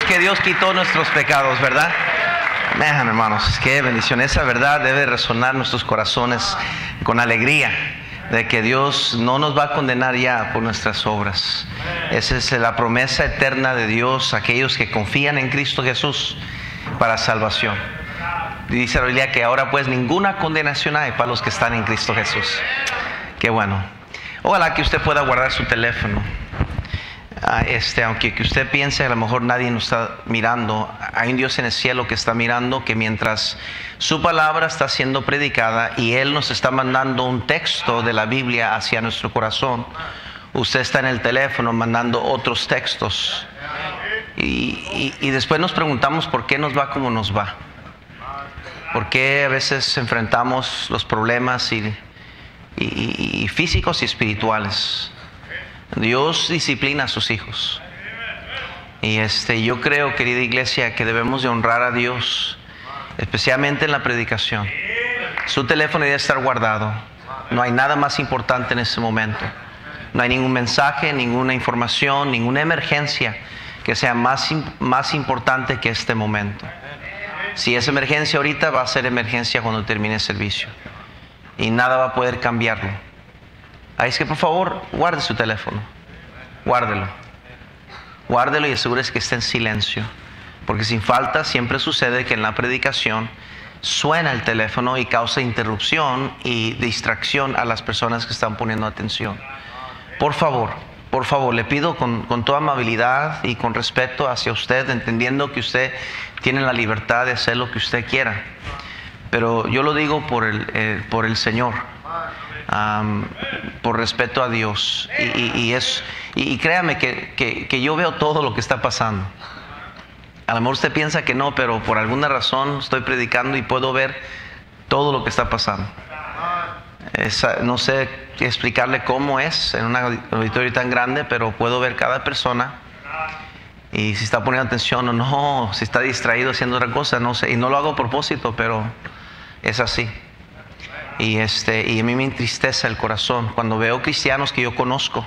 que Dios quitó nuestros pecados, ¿verdad? Vean, hermanos, qué bendición. Esa verdad debe resonar en nuestros corazones con alegría, de que Dios no nos va a condenar ya por nuestras obras. Esa es la promesa eterna de Dios a aquellos que confían en Cristo Jesús para salvación. Dice la Biblia que ahora pues ninguna condenación hay para los que están en Cristo Jesús. Qué bueno. Ojalá que usted pueda guardar su teléfono. Aunque que usted piense a lo mejor nadie nos está mirando, hay un Dios en el cielo que está mirando, que mientras su palabra está siendo predicada y Él nos está mandando un texto de la Biblia hacia nuestro corazón, usted está en el teléfono mandando otros textos y después nos preguntamos por qué nos va como nos va, por qué a veces enfrentamos los problemas y físicos y espirituales. Dios disciplina a sus hijos. Y yo creo, querida iglesia, que debemos de honrar a Dios, especialmente en la predicación. Su teléfono debe estar guardado. No hay nada más importante en ese momento. No hay ningún mensaje, ninguna información, ninguna emergencia que sea más importante que este momento. Si es emergencia ahorita, va a ser emergencia cuando termine el servicio. Y nada va a poder cambiarlo. Ahí es que por favor guarde su teléfono, guárdelo y asegúrese que esté en silencio, porque sin falta siempre sucede que en la predicación suena el teléfono y causa interrupción y distracción a las personas que están poniendo atención. Por favor, le pido con toda amabilidad y con respeto hacia usted, entendiendo que usted tiene la libertad de hacer lo que usted quiera, pero yo lo digo por el Señor. Por respeto a Dios y créame que yo veo todo lo que está pasando. A lo mejor usted piensa que no, pero por alguna razón estoy predicando y puedo ver todo lo que está pasando. No sé explicarle cómo es en un auditorio tan grande, pero puedo ver cada persona y si está poniendo atención o no, si está distraído haciendo otra cosa, no sé, y no lo hago a propósito, pero es así. Y a mí me entristece el corazón cuando veo cristianos que yo conozco,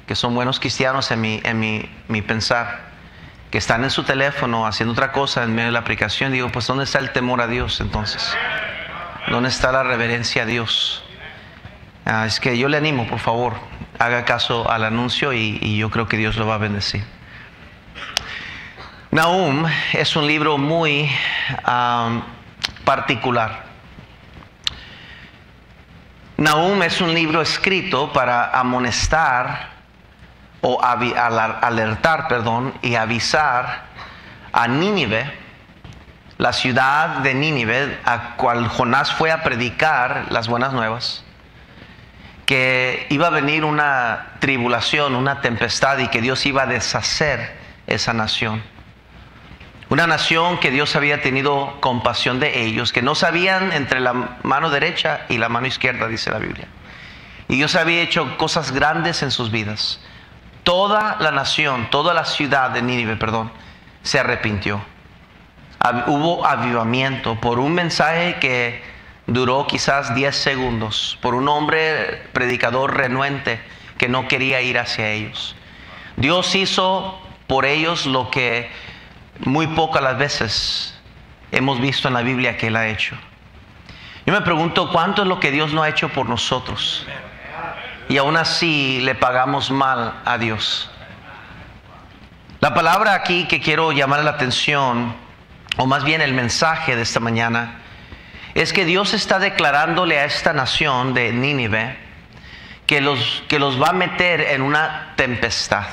que son buenos cristianos en mi pensar, que están en su teléfono haciendo otra cosa en medio de la aplicación. Digo, pues ¿dónde está el temor a Dios entonces? ¿Dónde está la reverencia a Dios? Es que yo le animo, por favor, haga caso al anuncio y yo creo que Dios lo va a bendecir. Nahum es un libro muy particular. Nahum es un libro escrito para amonestar o alertar, y avisar a Nínive, la ciudad de Nínive, a cual Jonás fue a predicar las buenas nuevas, que iba a venir una tribulación, una tempestad y que Dios iba a deshacer esa nación. Una nación que Dios había tenido compasión de ellos, que no sabían entre la mano derecha y la mano izquierda, dice la Biblia. Y Dios había hecho cosas grandes en sus vidas. Toda la nación, toda la ciudad de Nínive, se arrepintió. Hubo avivamiento por un mensaje que duró quizás 10 segundos, por un hombre predicador renuente que no quería ir hacia ellos. Dios hizo por ellos lo que muy pocas las veces hemos visto en la Biblia que Él ha hecho. Yo me pregunto cuánto es lo que Dios no ha hecho por nosotros y aún así le pagamos mal a Dios. La palabra aquí que quiero llamar la atención, o más bien el mensaje de esta mañana, es que Dios está declarándole a esta nación de Nínive que los va a meter en una tempestad.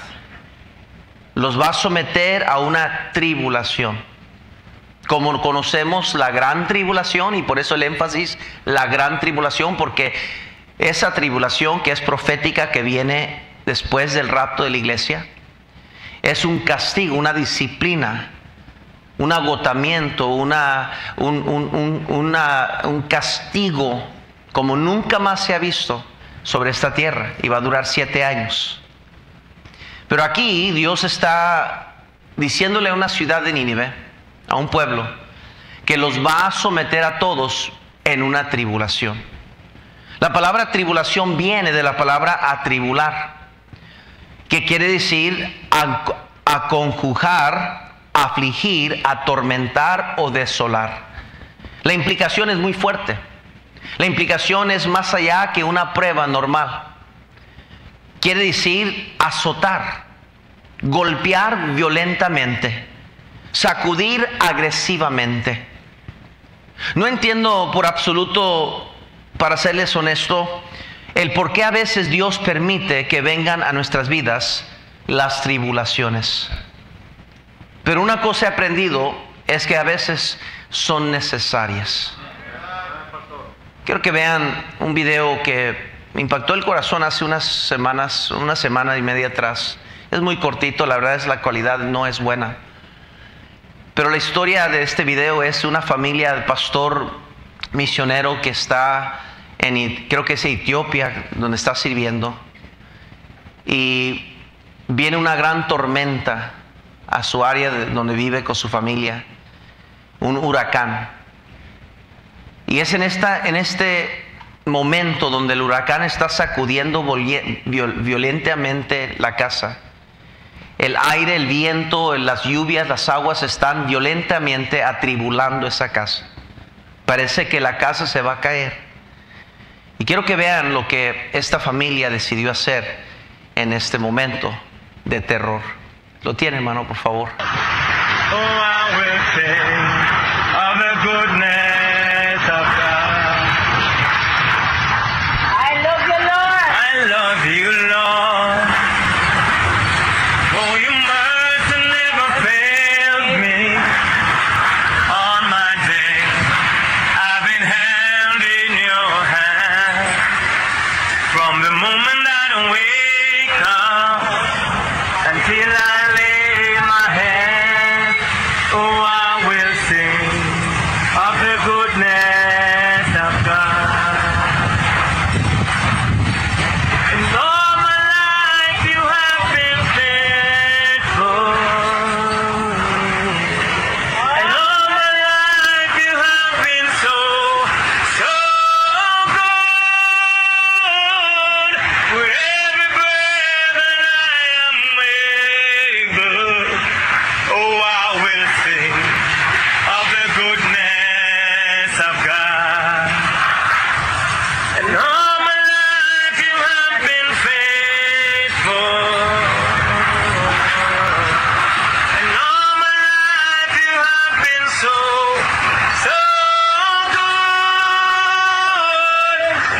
Los va a someter a una tribulación. Como conocemos la gran tribulación, y por eso el énfasis, la gran tribulación, porque esa tribulación que es profética, que viene después del rapto de la iglesia, es un castigo, una disciplina, un agotamiento, un castigo como nunca más se ha visto sobre esta tierra, y va a durar 7 años. Pero aquí Dios está diciéndole a una ciudad de Nínive, a un pueblo, que los va a someter a todos en una tribulación. La palabra tribulación viene de la palabra atribular, que quiere decir a conjurar, afligir, atormentar o desolar. La implicación es muy fuerte. La implicación es más allá que una prueba normal. Quiere decir azotar, golpear violentamente, sacudir agresivamente. No entiendo por absoluto, para serles honesto, el por qué a veces Dios permite que vengan a nuestras vidas las tribulaciones. Pero una cosa he aprendido es que a veces son necesarias. Quiero que vean un video que me impactó el corazón hace unas semanas, una semana y media atrás. Es muy cortito, la verdad es la calidad no es buena. Pero la historia de este video es una familia de pastor misionero que está creo que es Etiopía, donde está sirviendo. Y viene una gran tormenta a su área donde vive con su familia, un huracán. Y es en este momento donde el huracán está sacudiendo violentamente la casa. El aire, el viento, las lluvias, las aguas están violentamente atribulando esa casa. Parece que la casa se va a caer. Y quiero que vean lo que esta familia decidió hacer en este momento de terror. ¿Lo tiene, hermano, por favor? Oh, I will sing of the goodness of God. I love you, Lord. I love you, Lord. Oh, your mercy never failed me. On my day, I've been held in your hand. From the moment that I wake up until I lay my head, oh, I will sing of the goodness of God. And all my life you have been faithful. And all my life you have been so, so good. With every breath that I am able, oh, I will sing of the goodness of God. And all my life you have been faithful. And all my life you have been so, so good.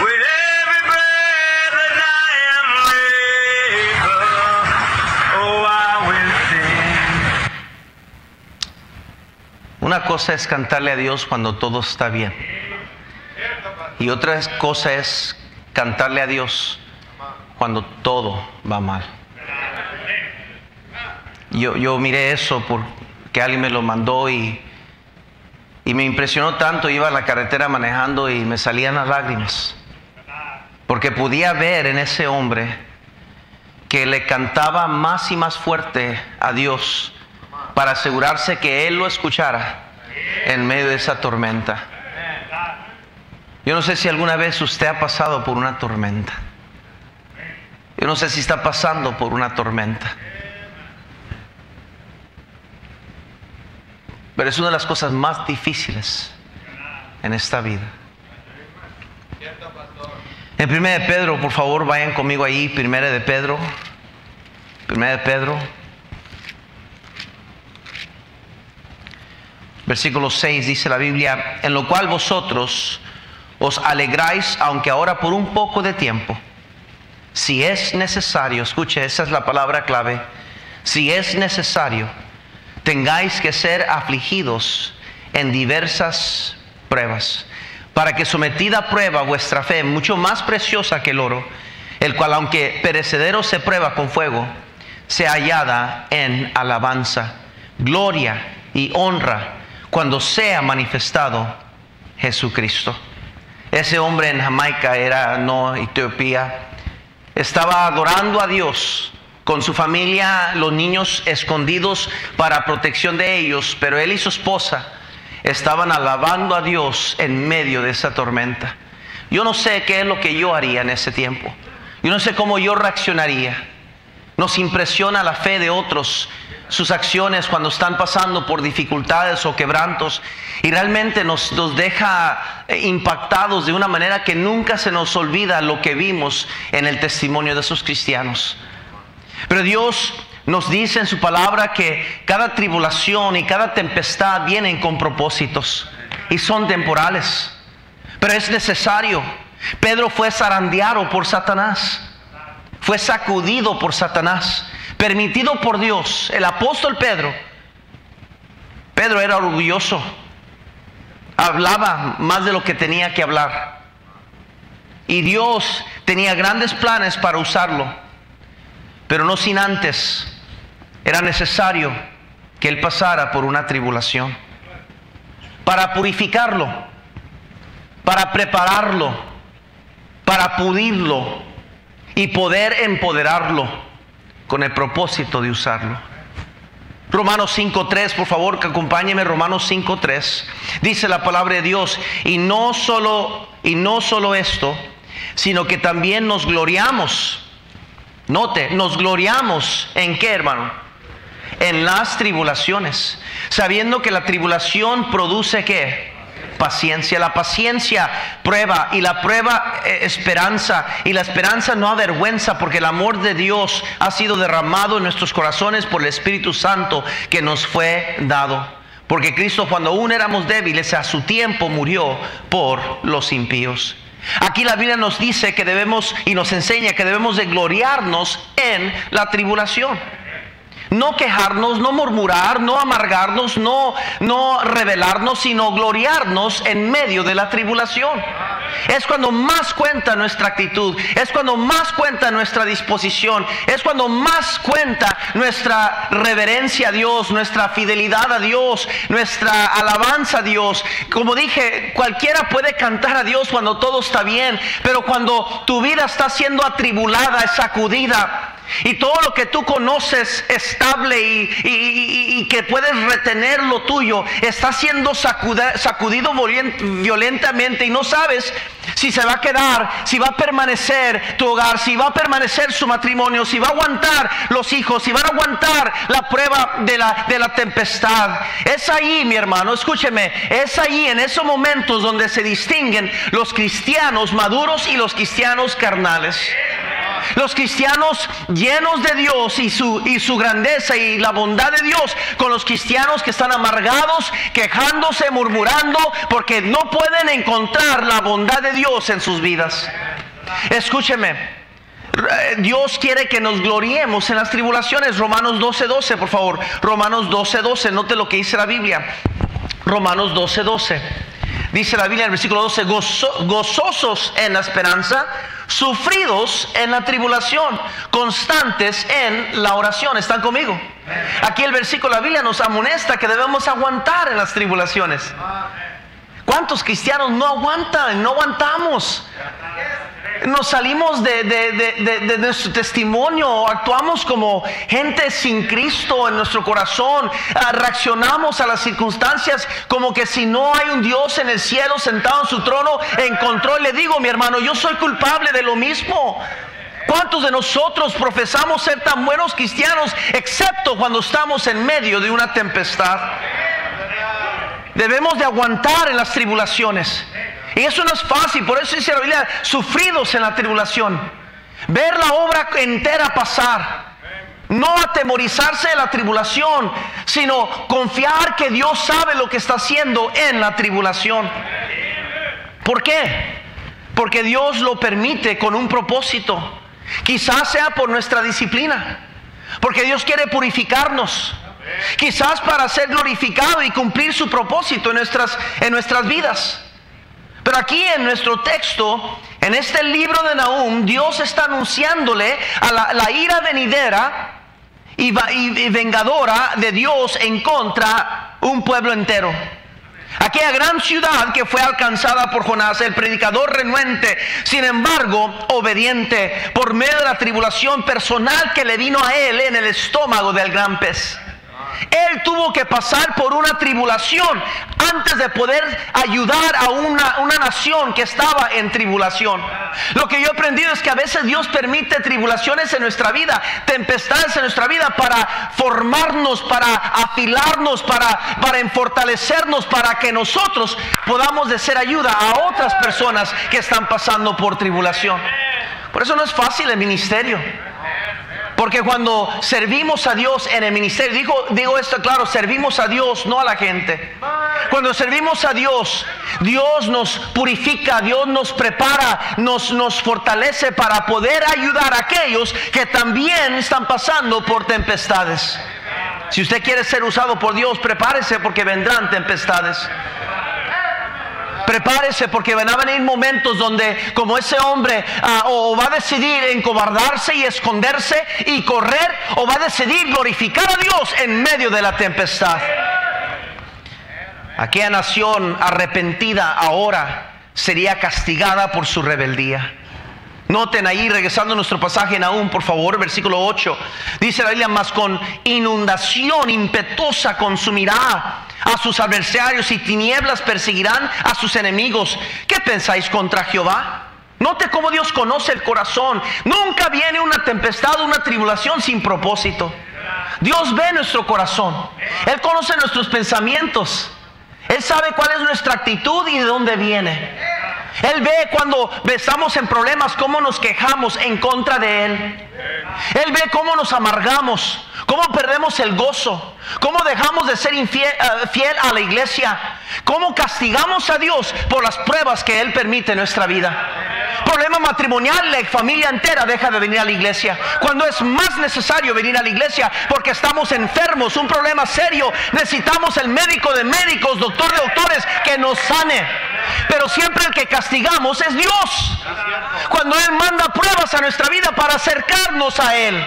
With every breath that I am able, oh, I will sing. Una cosa es cantarle a Dios cuando todo está bien. Y otra cosa es cantarle a Dios cuando todo va mal. Yo miré eso porque alguien me lo mandó y me impresionó tanto. Iba a la carretera manejando y me salían las lágrimas. Porque podía ver en ese hombre que le cantaba más y más fuerte a Dios para asegurarse que Él lo escuchara en medio de esa tormenta. Yo no sé si alguna vez usted ha pasado por una tormenta. Yo no sé si está pasando por una tormenta. Pero es una de las cosas más difíciles en esta vida. En 1 de Pedro, por favor, vayan conmigo ahí. 1 de Pedro. 1 de Pedro. Versículo 6 dice la Biblia: en lo cual vosotros os alegráis, aunque ahora por un poco de tiempo, si es necesario, escuche, esa es la palabra clave, si es necesario, tengáis que ser afligidos en diversas pruebas, para que sometida a prueba vuestra fe, mucho más preciosa que el oro, el cual aunque perecedero se prueba con fuego, sea hallada en alabanza, gloria y honra cuando sea manifestado Jesucristo. Ese hombre en Jamaica, no Etiopía, estaba adorando a Dios con su familia, los niños escondidos para protección de ellos, pero él y su esposa estaban alabando a Dios en medio de esa tormenta. Yo no sé qué es lo que yo haría en ese tiempo. Yo no sé cómo yo reaccionaría. Nos impresiona la fe de otros sus acciones cuando están pasando por dificultades o quebrantos, y realmente nos deja impactados de una manera que nunca se nos olvida lo que vimos en el testimonio de esos cristianos. Pero Dios nos dice en su palabra que cada tribulación y cada tempestad vienen con propósitos y son temporales, pero es necesario. Pedro fue zarandeado por Satanás, fue sacudido por Satanás, permitido por Dios. El apóstol Pedro era orgulloso, hablaba más de lo que tenía que hablar, y Dios tenía grandes planes para usarlo, pero no sin antes era necesario que él pasara por una tribulación para purificarlo, para prepararlo, para pulirlo y poder empoderarlo con el propósito de usarlo. Romanos 5:3, por favor, que acompáñeme. Romanos 5:3 dice la palabra de Dios: y no solo esto, sino que también nos gloriamos. Note, nos gloriamos ¿en qué, hermano? En las tribulaciones, sabiendo que la tribulación produce ¿qué? Paciencia. La paciencia prueba, y la prueba esperanza, y la esperanza no avergüenza, porque el amor de Dios ha sido derramado en nuestros corazones por el Espíritu Santo que nos fue dado. Porque Cristo, cuando aún éramos débiles, a su tiempo murió por los impíos. Aquí la Biblia nos dice que debemos, y nos enseña que debemos de gloriarnos en la tribulación. No quejarnos, no murmurar, no amargarnos, no rebelarnos, sino gloriarnos en medio de la tribulación. Es cuando más cuenta nuestra actitud, es cuando más cuenta nuestra disposición, es cuando más cuenta nuestra reverencia a Dios, nuestra fidelidad a Dios, nuestra alabanza a Dios. Como dije, cualquiera puede cantar a Dios cuando todo está bien, pero cuando tu vida está siendo atribulada, es sacudida, y todo lo que tú conoces estable y que puedes retener lo tuyo está siendo sacudido violentamente, y no sabes si se va a quedar, si va a permanecer tu hogar, si va a permanecer su matrimonio, si va a aguantar los hijos, si van a aguantar la prueba de la tempestad. Es ahí, mi hermano, escúcheme, es ahí, en esos momentos, donde se distinguen los cristianos maduros y los cristianos carnales. Los cristianos llenos de Dios y su grandeza y la bondad de Dios, con los cristianos que están amargados, quejándose, murmurando, porque no pueden encontrar la bondad de Dios en sus vidas. Escúcheme, Dios quiere que nos gloriemos en las tribulaciones. Romanos 12:12, por favor. Romanos 12:12, note lo que dice la Biblia. Romanos 12:12. Dice la Biblia en el versículo 12: gozosos en la esperanza, sufridos en la tribulación, constantes en la oración. ¿Están conmigo? Aquí el versículo de la Biblia nos amonesta que debemos aguantar en las tribulaciones. ¿Cuántos cristianos no aguantan? No aguantamos. Nos salimos de nuestro testimonio, actuamos como gente sin Cristo en nuestro corazón, reaccionamos a las circunstancias como que si no hay un Dios en el cielo sentado en su trono en control. Le digo, mi hermano, yo soy culpable de lo mismo. ¿Cuántos de nosotros profesamos ser tan buenos cristianos, excepto cuando estamos en medio de una tempestad? Debemos de aguantar en las tribulaciones. Y eso no es fácil, por eso dice la Biblia, sufridos en la tribulación. Ver la obra entera pasar. No atemorizarse de la tribulación, sino confiar que Dios sabe lo que está haciendo en la tribulación. ¿Por qué? Porque Dios lo permite con un propósito. Quizás sea por nuestra disciplina, porque Dios quiere purificarnos. Quizás para ser glorificado y cumplir su propósito en nuestras vidas. Pero aquí en nuestro texto, en este libro de Nahum, Dios está anunciándole a la ira venidera y vengadora de Dios en contra un pueblo entero. Aquella gran ciudad que fue alcanzada por Jonás, el predicador renuente, sin embargo obediente, por medio de la tribulación personal que le vino a él en el estómago del gran pez. Él tuvo que pasar por una tribulación antes de poder ayudar a una nación que estaba en tribulación. Lo que yo he aprendido es que a veces Dios permite tribulaciones en nuestra vida, tempestades en nuestra vida, para formarnos, para afilarnos, para fortalecernos, para que nosotros podamos de ser ayuda a otras personas que están pasando por tribulación. Por eso no es fácil el ministerio. Porque cuando servimos a Dios en el ministerio, digo esto claro, servimos a Dios, no a la gente. Cuando servimos a Dios, Dios nos purifica, Dios nos prepara, nos fortalece para poder ayudar a aquellos que también están pasando por tempestades. Si usted quiere ser usado por Dios, prepárese porque vendrán tempestades. Prepárese porque van a venir momentos donde, como ese hombre, o va a decidir encobardarse y esconderse y correr, o va a decidir glorificar a Dios en medio de la tempestad. Aquella nación arrepentida ahora sería castigada por su rebeldía. Noten ahí, regresando a nuestro pasaje en Nahum, por favor, versículo 8. Dice la Biblia: mas con inundación impetuosa consumirá a sus adversarios, y tinieblas perseguirán a sus enemigos. ¿Qué pensáis contra Jehová? Note cómo Dios conoce el corazón. Nunca viene una tempestad, una tribulación sin propósito. Dios ve nuestro corazón. Él conoce nuestros pensamientos. Él sabe cuál es nuestra actitud y de dónde viene. Él ve cuando estamos en problemas, cómo nos quejamos en contra de Él. Él ve cómo nos amargamos, cómo perdemos el gozo, cómo dejamos de ser fiel a la iglesia, cómo castigamos a Dios por las pruebas que Él permite en nuestra vida. Problema matrimonial, la familia entera deja de venir a la iglesia cuando es más necesario venir a la iglesia porque estamos enfermos, un problema serio. Necesitamos el médico de médicos, doctor de doctores que nos sane. Pero siempre el que castigamos es Dios, cuando Él manda pruebas a nuestra vida para acercarnos a Él.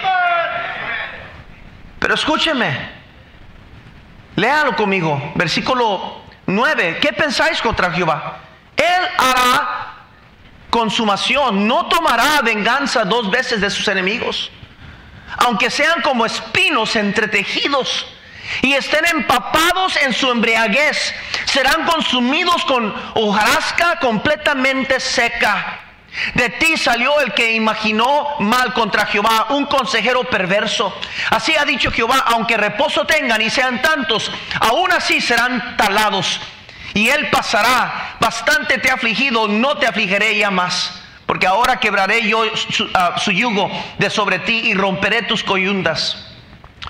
Pero escúcheme, léalo conmigo, versículo 9. ¿Qué pensáis contra Jehová? Él hará consumación, no tomará venganza 2 veces de sus enemigos, aunque sean como espinos entretejidos y estén empapados en su embriaguez, serán consumidos con hojarasca completamente seca. De ti salió el que imaginó mal contra Jehová, un consejero perverso. Así ha dicho Jehová: aunque reposo tengan y sean tantos, aún así serán talados. Y él pasará. Bastante te he afligido, no te afligiré ya más. Porque ahora quebraré yo su yugo de sobre ti y romperé tus coyundas.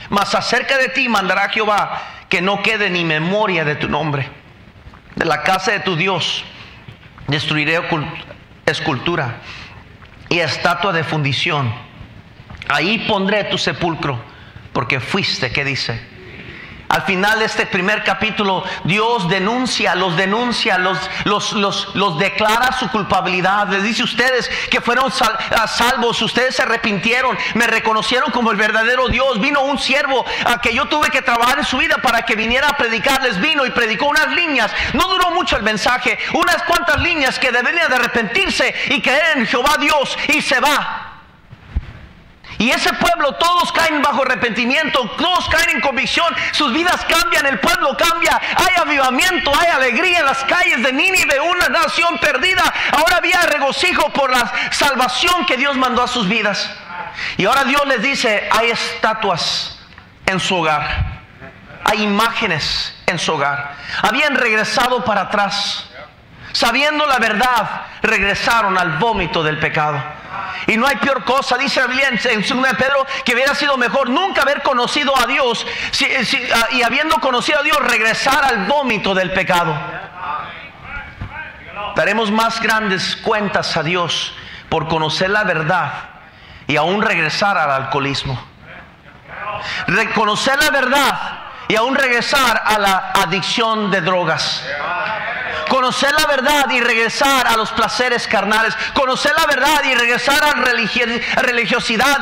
Mas acerca de ti mandará Jehová que no quede ni memoria de tu nombre. De la casa de tu Dios destruiré escultura y estatua de fundición. Ahí pondré tu sepulcro, porque fuiste, ¿qué dice? Al final de este primer capítulo, Dios los declara su culpabilidad. Les dice: ustedes que fueron salvos, ustedes se arrepintieron, me reconocieron como el verdadero Dios. Vino un siervo que yo tuve que trabajar en su vida para que viniera a predicarles. Vino y predicó unas líneas. No duró mucho el mensaje, unas cuantas líneas, que deberían de arrepentirse y creer en Jehová Dios, y se va. Y ese pueblo, todos caen bajo arrepentimiento, todos caen en convicción, sus vidas cambian, el pueblo cambia, hay avivamiento, hay alegría en las calles de Nínive, una nación perdida. Ahora había regocijo por la salvación que Dios mandó a sus vidas. Y ahora Dios les dice: hay estatuas en su hogar, hay imágenes en su hogar. Habían regresado para atrás, sabiendo la verdad, regresaron al vómito del pecado. Y no hay peor cosa, dice la Biblia en 2 de Pedro, que hubiera sido mejor nunca haber conocido a Dios y habiendo conocido a Dios, regresar al vómito del pecado. Daremos más grandes cuentas a Dios por conocer la verdad y aún regresar al alcoholismo. Reconocer la verdad y aún regresar a la adicción de drogas. Conocer la verdad y regresar a los placeres carnales. Conocer la verdad y regresar a la religiosidad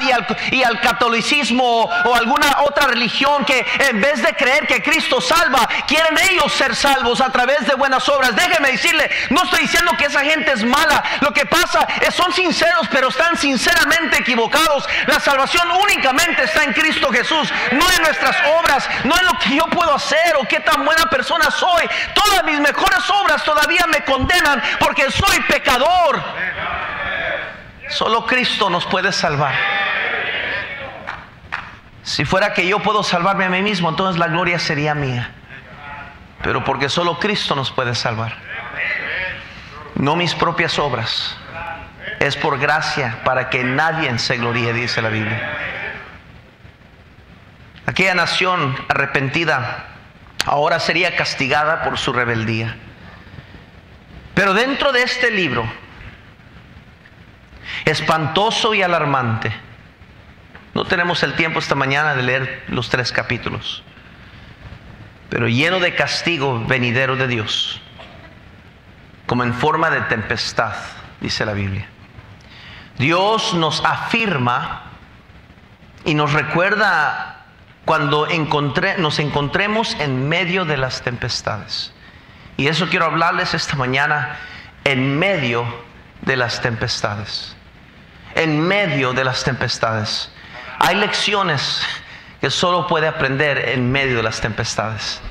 y al catolicismo o alguna otra religión que en vez de creer que Cristo salva, quieren ellos ser salvos a través de buenas obras. Déjeme decirle, no estoy diciendo que esa gente es mala. Lo que pasa es son sinceros, pero están sinceramente equivocados. La salvación únicamente está en Cristo Jesús, no en nuestras obras, no en lo que yo puedo hacer o qué tan buena persona soy. Todas mis mejores obras todavía me condenan porque soy pecador. Solo Cristo nos puede salvar. Si fuera que yo puedo salvarme a mí mismo, entonces la gloria sería mía. Pero porque solo Cristo nos puede salvar. No mis propias obras. Es por gracia para que nadie se gloríe, dice la Biblia. Aquella nación arrepentida ahora sería castigada por su rebeldía. Pero dentro de este libro, espantoso y alarmante, no tenemos el tiempo esta mañana de leer los 3 capítulos, pero lleno de castigo venidero de Dios, como en forma de tempestad, dice la Biblia. Dios nos afirma y nos recuerda cuando nos encontremos en medio de las tempestades. Y eso quiero hablarles esta mañana, en medio de las tempestades. En medio de las tempestades. Hay lecciones que solo puede aprender en medio de las tempestades.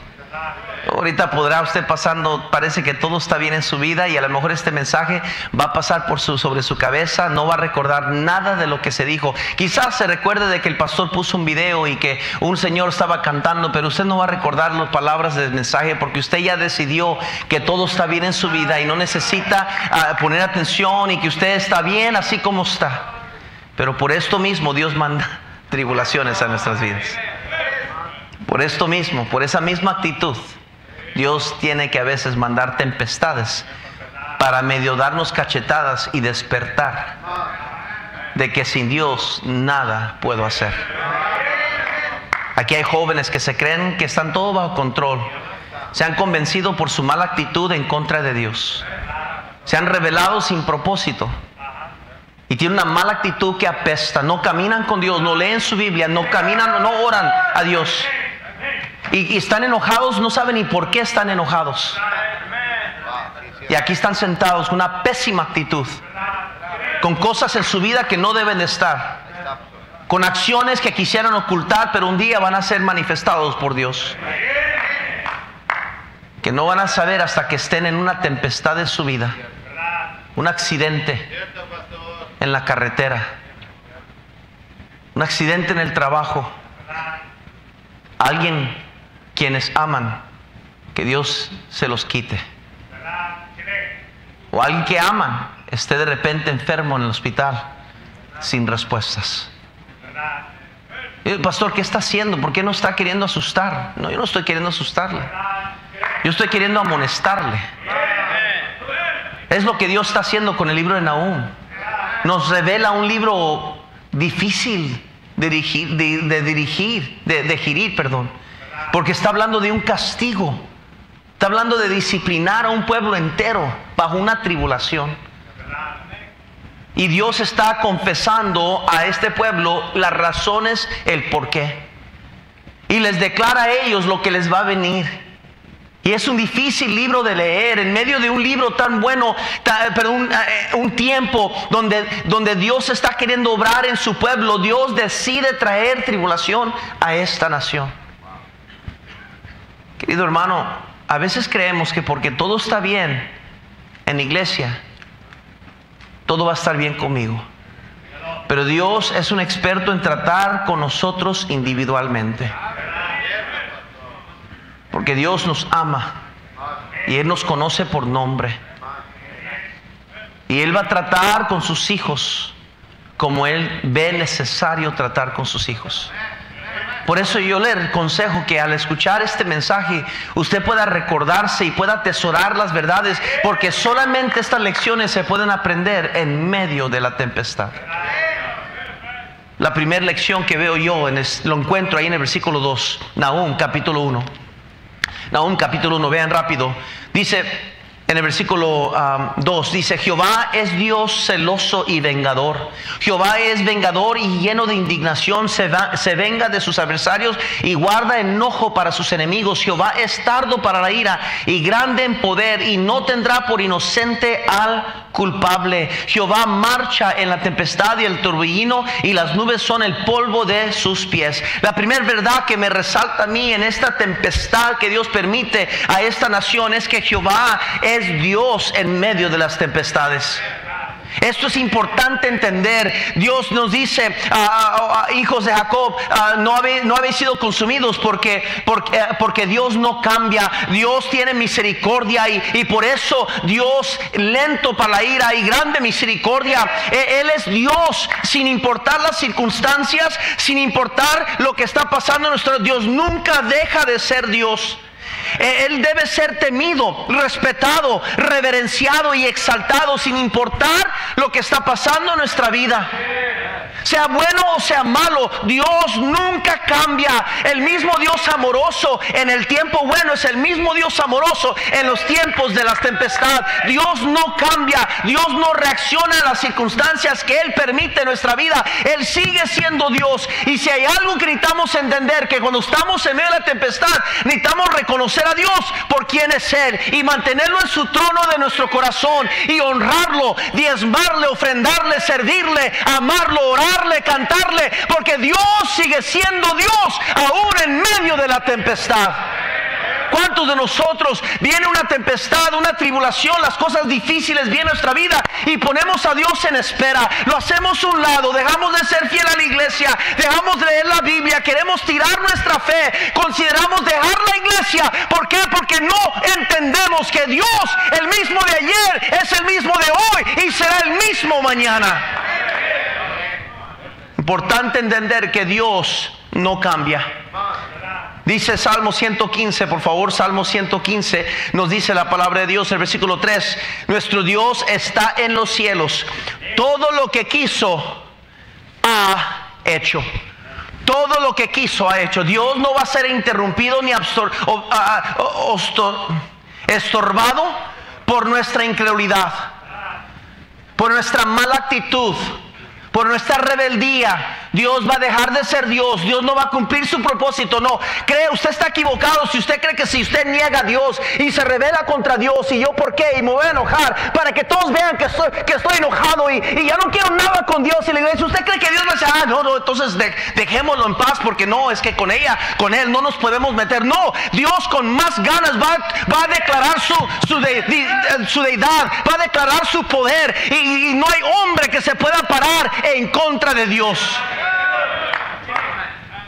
Ahorita podrá usted pasando, parece que todo está bien en su vida y a lo mejor este mensaje va a pasar sobre su cabeza, no va a recordar nada de lo que se dijo. Quizás se recuerde de que el pastor puso un video y que un señor estaba cantando, pero usted no va a recordar las palabras del mensaje porque usted ya decidió que todo está bien en su vida y no necesita poner atención y que usted está bien así como está. Pero por esto mismo Dios manda tribulaciones a nuestras vidas. Por esto mismo, por esa misma actitud, Dios tiene que a veces mandar tempestades para medio darnos cachetadas y despertar de que sin Dios nada puedo hacer. Aquí hay jóvenes que se creen que están todo bajo control. Se han convencido por su mala actitud en contra de Dios. Se han rebelado sin propósito. Y tienen una mala actitud que apesta. No caminan con Dios, no leen su Biblia, no caminan, no oran a Dios. Y están enojados, no saben ni por qué están enojados. Y aquí están sentados con una pésima actitud, con cosas en su vida que no deben de estar, con acciones que quisieran ocultar, pero un día van a ser manifestados por Dios, que no van a saber hasta que estén en una tempestad de su vida, un accidente en la carretera, un accidente en el trabajo, alguien quienes aman, que Dios se los quite. O alguien que aman esté de repente enfermo en el hospital sin respuestas. Pastor, ¿qué está haciendo? ¿Por qué no está queriendo asustar? No, yo no estoy queriendo asustarle. Yo estoy queriendo amonestarle. Es lo que Dios está haciendo con el libro de Nahum. Nos revela un libro difícil de digerir, porque está hablando de un castigo. Está hablando de disciplinar a un pueblo entero bajo una tribulación. Y Dios está confesando a este pueblo las razones, el por qué. Y les declara a ellos lo que les va a venir. Y es un difícil libro de leer, en medio de un libro tan bueno, un tiempo donde Dios está queriendo obrar en su pueblo. Dios decide traer tribulación a esta nación. Querido hermano, a veces creemos que porque todo está bien en la iglesia, todo va a estar bien conmigo. Pero Dios es un experto en tratar con nosotros individualmente. Porque Dios nos ama y Él nos conoce por nombre. Y Él va a tratar con sus hijos como Él ve necesario tratar con sus hijos. Por eso yo le aconsejo que al escuchar este mensaje usted pueda recordarse y pueda atesorar las verdades, porque solamente estas lecciones se pueden aprender en medio de la tempestad. La primera lección que veo yo, lo encuentro ahí en el versículo 2, Nahum capítulo 1. Nahum capítulo 1, vean rápido. Dice, En el versículo 2 dice: Jehová es Dios celoso y vengador. Jehová es vengador y lleno de indignación, se venga de sus adversarios y guarda enojo para sus enemigos. Jehová es tardo para la ira y grande en poder, y no tendrá por inocente al culpable. Jehová marcha en la tempestad y el torbellino, y las nubes son el polvo de sus pies. La primera verdad que me resalta a mí en esta tempestad que Dios permite a esta nación es que Jehová es Dios en medio de las tempestades. Esto es importante entender. Dios nos dice, hijos de Jacob, no habéis sido consumidos porque Dios no cambia. Dios tiene misericordia y por eso Dios lento para la ira y grande misericordia. Él es Dios sin importar las circunstancias, sin importar lo que está pasando. Nuestro Dios nunca deja de ser Dios. Él debe ser temido, respetado, reverenciado y exaltado sin importar lo que está pasando en nuestra vida. Sea bueno o sea malo, Dios nunca cambia. El mismo Dios amoroso en el tiempo bueno es el mismo Dios amoroso en los tiempos de las tempestades. Dios no cambia. Dios no reacciona a las circunstancias que Él permite en nuestra vida. Él sigue siendo Dios. Y si hay algo que necesitamos entender, que cuando estamos en medio de la tempestad, necesitamos reconocer a Dios por quién es Él y mantenerlo en su trono de nuestro corazón y honrarlo, diezmarle, ofrendarle, servirle, amarlo, orarle, cantarle, porque Dios sigue siendo Dios aún en medio de la tempestad. ¿Cuántos de nosotros viene una tempestad, una tribulación, las cosas difíciles vienen a nuestra vida y ponemos a Dios en espera? Lo hacemos a un lado, dejamos de ser fiel a la iglesia, dejamos de leer la Biblia, queremos tirar nuestra fe, consideramos dejar la iglesia. ¿Por qué? Porque no entendemos que Dios, el mismo de ayer, es el mismo de hoy y será el mismo mañana. Importante entender que Dios no cambia. Dice Salmo 115, por favor, Salmo 115, nos dice la palabra de Dios, el versículo 3, nuestro Dios está en los cielos, todo lo que quiso ha hecho. Todo lo que quiso ha hecho. Dios no va a ser interrumpido ni estorbado por nuestra incredulidad, por nuestra mala actitud, por nuestra rebeldía. Dios va a dejar de ser Dios. Dios no va a cumplir su propósito. No, usted está equivocado si usted cree que si usted niega a Dios y se rebela contra Dios, y yo por qué, y me voy a enojar para que todos vean que estoy enojado y ya no quiero nada con Dios. Y le digo, si usted cree que Dios va a decir, no, entonces dejémoslo en paz, porque no, es que con Él no nos podemos meter. No, Dios con más ganas va a declarar su deidad, va a declarar su poder, y no hay hombre que se pueda parar en contra de Dios.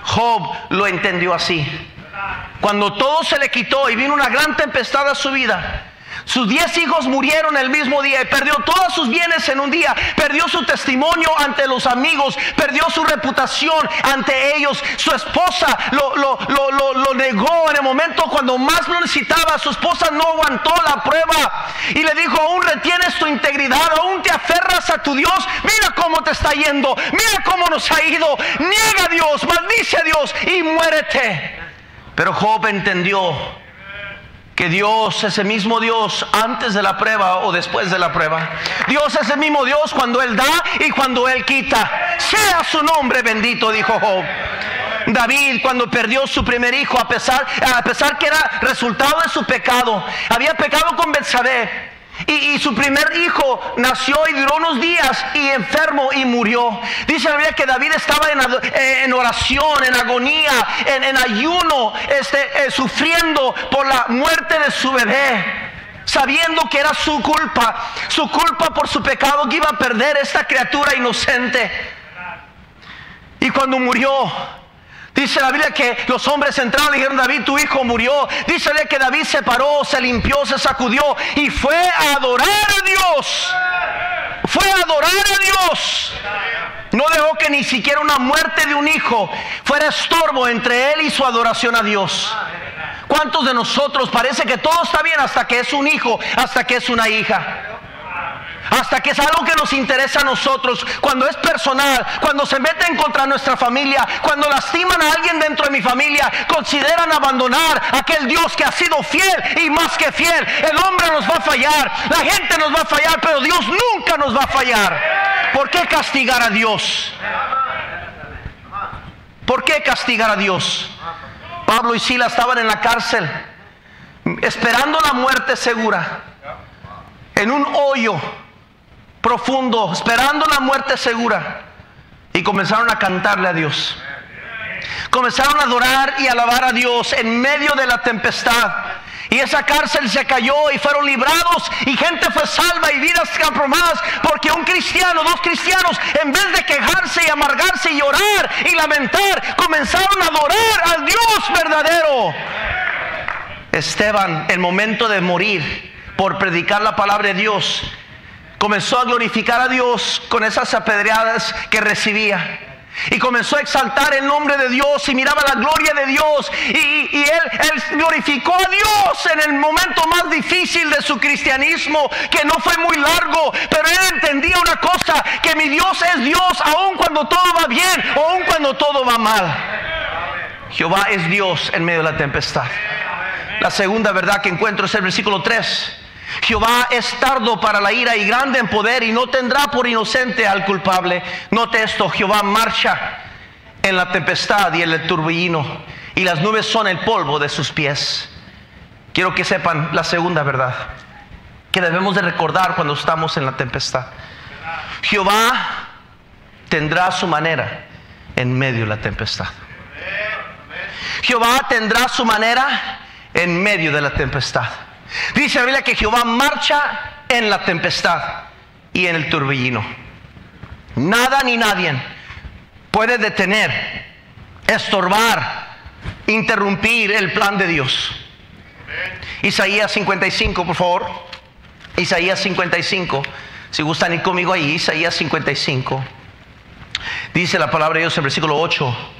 Job lo entendió así. Cuando todo se le quitó y vino una gran tempestad a su vida, sus 10 hijos murieron el mismo día y perdió todos sus bienes en un día. Perdió su testimonio ante los amigos, perdió su reputación ante ellos. Su esposa lo negó en el momento cuando más lo necesitaba. Su esposa no aguantó la prueba y le dijo, aún retienes tu integridad, aún te aferras a tu Dios. Mira cómo te está yendo, mira cómo nos ha ido. Niega a Dios, maldice a Dios y muérete. Pero Job entendió que Dios es el mismo Dios antes de la prueba o después de la prueba. Dios es el mismo Dios cuando Él da y cuando Él quita. Sea su nombre bendito, dijo Job. David, cuando perdió su primer hijo, a pesar que era resultado de su pecado, había pecado con Betsabé, y su primer hijo nació y duró unos días y enfermo y murió. Dice la Biblia que David estaba en oración, en agonía, en ayuno, sufriendo por la muerte de su bebé, sabiendo que era su culpa por su pecado, que iba a perder esta criatura inocente. Y cuando murió, dice la Biblia que los hombres entraron y dijeron, David, tu hijo murió. Dice la Biblia que David se paró, se limpió, se sacudió y fue a adorar a Dios. Fue a adorar a Dios. No dejó que ni siquiera una muerte de un hijo fuera estorbo entre él y su adoración a Dios. ¿Cuántos de nosotros parece que todo está bien hasta que es un hijo, hasta que es una hija? Hasta que es algo que nos interesa a nosotros, cuando es personal, cuando se meten contra nuestra familia, cuando lastiman a alguien dentro de mi familia, consideran abandonar a aquel Dios que ha sido fiel y más que fiel. El hombre nos va a fallar, la gente nos va a fallar, pero Dios nunca nos va a fallar. ¿Por qué castigar a Dios? ¿Por qué castigar a Dios? Pablo y Silas estaban en la cárcel, esperando la muerte segura, en un hoyo profundo, esperando la muerte segura, y comenzaron a cantarle a Dios. Comenzaron a adorar y alabar a Dios en medio de la tempestad. Y esa cárcel se cayó y fueron librados, y gente fue salva y vidas transformadas, porque un cristiano, dos cristianos, en vez de quejarse y amargarse y llorar y lamentar, comenzaron a adorar al Dios verdadero. Esteban, el momento de morir por predicar la palabra de Dios, comenzó a glorificar a Dios con esas apedreadas que recibía, y comenzó a exaltar el nombre de Dios y miraba la gloria de Dios, y él glorificó a Dios en el momento más difícil de su cristianismo, que no fue muy largo, pero él entendía una cosa, que mi Dios es Dios aun cuando todo va bien o aun cuando todo va mal. Jehová es Dios en medio de la tempestad. La segunda verdad que encuentro es el versículo 3. Jehová es tardo para la ira y grande en poder, y no tendrá por inocente al culpable. Note esto: Jehová marcha en la tempestad y en el turbillino, y las nubes son el polvo de sus pies. Quiero que sepan la segunda verdad que debemos de recordar cuando estamos en la tempestad. Jehová tendrá su manera en medio de la tempestad. Jehová tendrá su manera en medio de la tempestad. Dice la Biblia que Jehová marcha en la tempestad y en el turbillino. Nada ni nadie puede detener, estorbar, interrumpir el plan de Dios. Isaías 55, por favor. Isaías 55. Si gustan ir conmigo ahí, Isaías 55. Dice la palabra de Dios en versículo 8.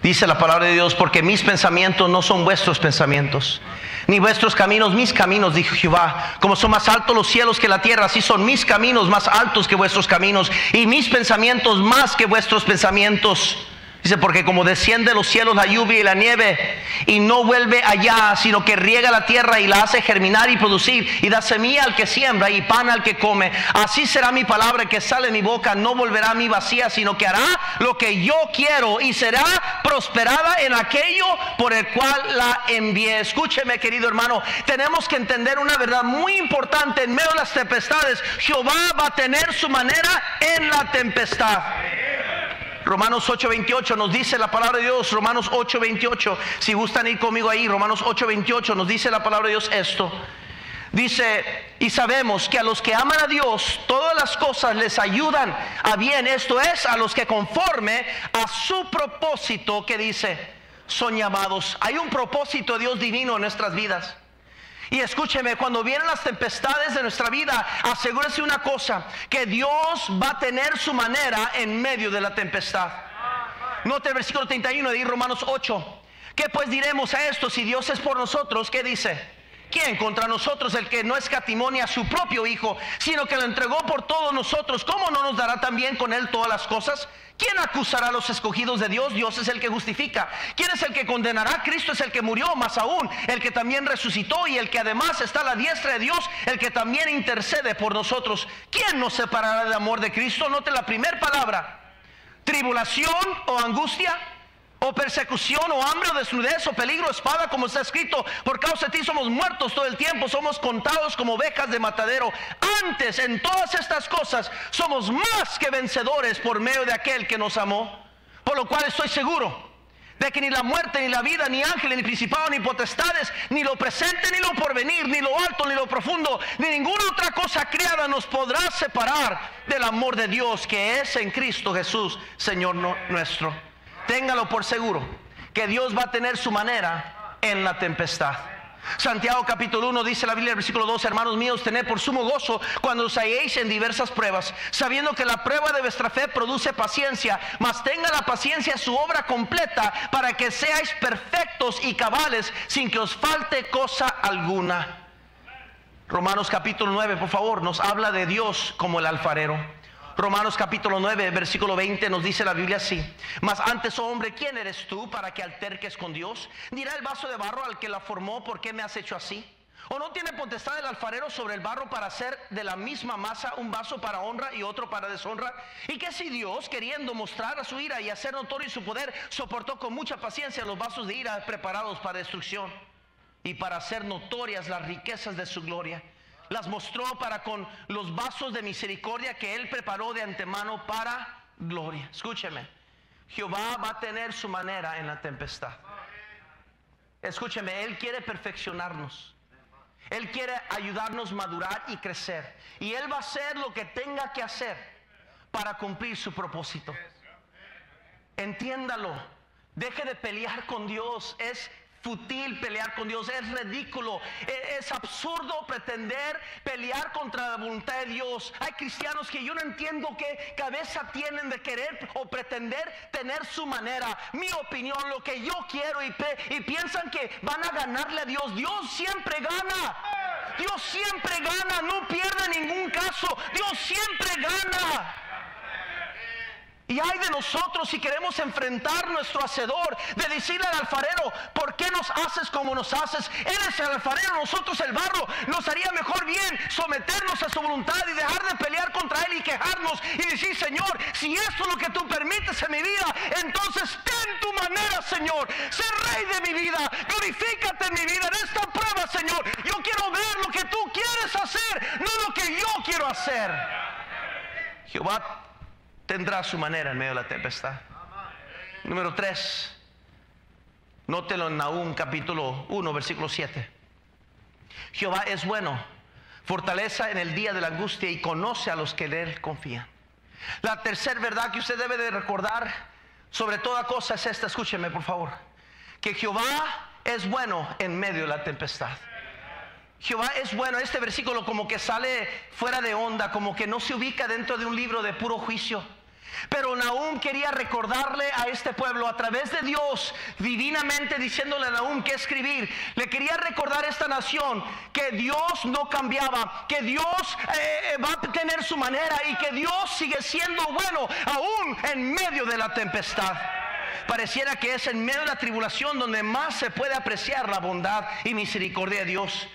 Dice la palabra de Dios: porque mis pensamientos no son vuestros pensamientos, ni vuestros caminos mis caminos, dijo Jehová. Como son más altos los cielos que la tierra, así son mis caminos más altos que vuestros caminos, y mis pensamientos más que vuestros pensamientos. Dice: porque como desciende de los cielos la lluvia y la nieve, y no vuelve allá, sino que riega la tierra y la hace germinar y producir, y da semilla al que siembra y pan al que come, así será mi palabra que sale de mi boca, no volverá a mí vacía, sino que hará lo que yo quiero, y será prosperada en aquello por el cual la envié. Escúcheme, querido hermano, tenemos que entender una verdad muy importante en medio de las tempestades. Jehová va a tener su manera en la tempestad. Romanos 8:28 nos dice la palabra de Dios. Romanos 8:28, si gustan ir conmigo ahí. Romanos 8:28 nos dice la palabra de Dios esto. Dice: y sabemos que a los que aman a Dios, todas las cosas les ayudan a bien. Esto es, a los que conforme a su propósito, que dice, son llamados. Hay un propósito de Dios divino en nuestras vidas. Y escúcheme, cuando vienen las tempestades de nuestra vida, asegúrese una cosa: que Dios va a tener su manera en medio de la tempestad. Note el versículo 31 de Romanos 8. ¿Qué pues diremos a esto? Si Dios es por nosotros, ¿qué dice? ¿Quién contra nosotros? El que no escatimó a su propio Hijo, sino que lo entregó por todos nosotros, ¿cómo no nos dará también con él todas las cosas? ¿Quién acusará a los escogidos de Dios? Dios es el que justifica. ¿Quién es el que condenará? Cristo es el que murió, más aún el que también resucitó, y el que además está a la diestra de Dios, el que también intercede por nosotros. ¿Quién nos separará del amor de Cristo? Note la primera palabra: tribulación o angustia, o persecución, o hambre, o desnudez, o peligro, o espada, como está escrito: por causa de ti somos muertos todo el tiempo, somos contados como ovejas de matadero. Antes, en todas estas cosas, somos más que vencedores por medio de aquel que nos amó. Por lo cual estoy seguro de que ni la muerte, ni la vida, ni ángeles, ni principados, ni potestades, ni lo presente, ni lo porvenir, ni lo alto, ni lo profundo, ni ninguna otra cosa creada nos podrá separar del amor de Dios que es en Cristo Jesús, Señor nuestro. Téngalo por seguro que Dios va a tener su manera en la tempestad. Santiago capítulo 1 dice la Biblia, versículo 2: hermanos míos, tened por sumo gozo cuando os halléis en diversas pruebas, sabiendo que la prueba de vuestra fe produce paciencia, mas tenga la paciencia su obra completa, para que seáis perfectos y cabales, sin que os falte cosa alguna. Romanos capítulo 9, por favor, nos habla de Dios como el alfarero. Romanos capítulo 9, versículo 20 nos dice la Biblia así: mas antes, oh hombre, ¿quién eres tú para que alterques con Dios? Dirá el vaso de barro al que la formó: ¿por qué me has hecho así? ¿O no tiene potestad el alfarero sobre el barro para hacer de la misma masa un vaso para honra y otro para deshonra? ¿Y qué si Dios, queriendo mostrar a su ira y hacer notorio su poder, soportó con mucha paciencia los vasos de ira preparados para destrucción, y para hacer notorias las riquezas de su gloria, las mostró para con los vasos de misericordia que Él preparó de antemano para gloria? Escúcheme, Jehová va a tener su manera en la tempestad. Escúcheme, Él quiere perfeccionarnos. Él quiere ayudarnos a madurar y crecer. Y Él va a hacer lo que tenga que hacer para cumplir su propósito. Entiéndalo. Deje de pelear con Dios. Es fútil pelear con Dios, es ridículo, es absurdo pretender pelear contra la voluntad de Dios. Hay cristianos que yo no entiendo qué cabeza tienen de querer o pretender tener su manera, mi opinión, lo que yo quiero, y piensan que van a ganarle a Dios. Dios siempre gana, Dios siempre gana, no pierde ningún caso, Dios siempre gana. Y hay de nosotros si queremos enfrentar nuestro hacedor, de decirle al alfarero: ¿por qué nos haces como nos haces? Él es el alfarero, nosotros el barro. Nos haría mejor bien someternos a su voluntad y dejar de pelear contra Él y quejarnos y decir: Señor, si esto es lo que tú permites en mi vida, entonces ten tu manera, Señor. Sé rey de mi vida, glorifícate en mi vida, en esta prueba, Señor. Yo quiero ver lo que tú quieres hacer, no lo que yo quiero hacer. Jehová tendrá su manera en medio de la tempestad. Número 3, nótelo en Nahum capítulo 1 versículo 7. Jehová es bueno, fortaleza en el día de la angustia, y conoce a los que en Él confían. La tercera verdad que usted debe de recordar sobre toda cosa es esta. Escúcheme por favor: que Jehová es bueno en medio de la tempestad. Jehová es bueno. Este versículo como que sale fuera de onda, como que no se ubica dentro de un libro de puro juicio. Pero Nahum quería recordarle a este pueblo, a través de Dios divinamente diciéndole a Nahum qué escribir, le quería recordar a esta nación que Dios no cambiaba, que Dios va a tener su manera, y que Dios sigue siendo bueno aún en medio de la tempestad. Pareciera que es en medio de la tribulación donde más se puede apreciar la bondad y misericordia de Dios.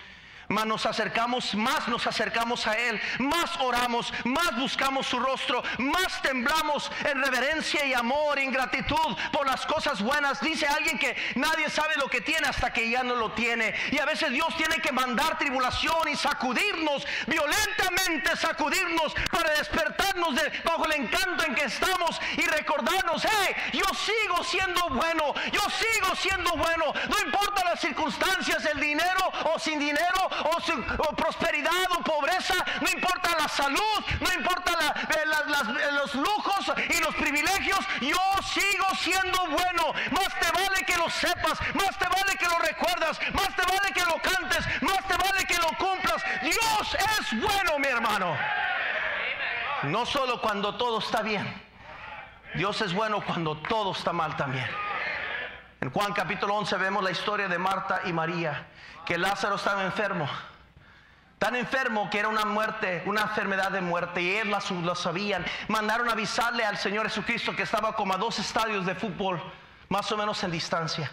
Más nos acercamos a Él, más oramos, más buscamos su rostro, más temblamos en reverencia y amor, en gratitud por las cosas buenas. Dice alguien que nadie sabe lo que tiene hasta que ya no lo tiene. Y a veces Dios tiene que mandar tribulación y sacudirnos, violentamente sacudirnos, para despertarnos bajo el encanto en que estamos y recordarnos: hey, yo sigo siendo bueno, yo sigo siendo bueno. No importa las circunstancias, el dinero o sin dinero, o prosperidad o pobreza, no importa la salud, no importa los lujos y los privilegios, yo sigo siendo bueno. Más te vale que lo sepas, más te vale que lo recuerdas, más te vale que lo cantes, más te vale que lo cumplas. Dios es bueno, mi hermano. No solo cuando todo está bien, Dios es bueno cuando todo está mal también. En Juan capítulo 11 vemos la historia de Marta y María, que Lázaro estaba enfermo, tan enfermo que era una enfermedad de muerte, y ellos lo sabían. Mandaron a avisarle al Señor Jesucristo, que estaba como a 2 estadios de fútbol más o menos en distancia,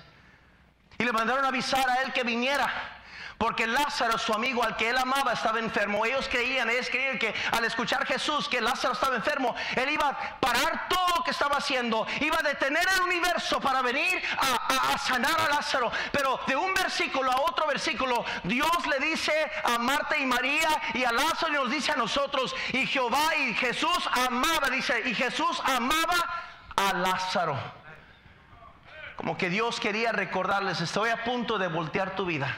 y le mandaron a avisar a Él que viniera, porque Lázaro, su amigo al que Él amaba, estaba enfermo. Ellos creían que al escuchar Jesús que Lázaro estaba enfermo, Él iba a parar todo lo que estaba haciendo, iba a detener el universo para venir a sanar a Lázaro. Pero de un versículo a otro versículo, Dios le dice a Marta y María y a Lázaro, y nos dice a nosotros: y Jehová y Jesús amaba, dice, y Jesús amaba a Lázaro. Como que Dios quería recordarles: estoy a punto de voltear tu vida.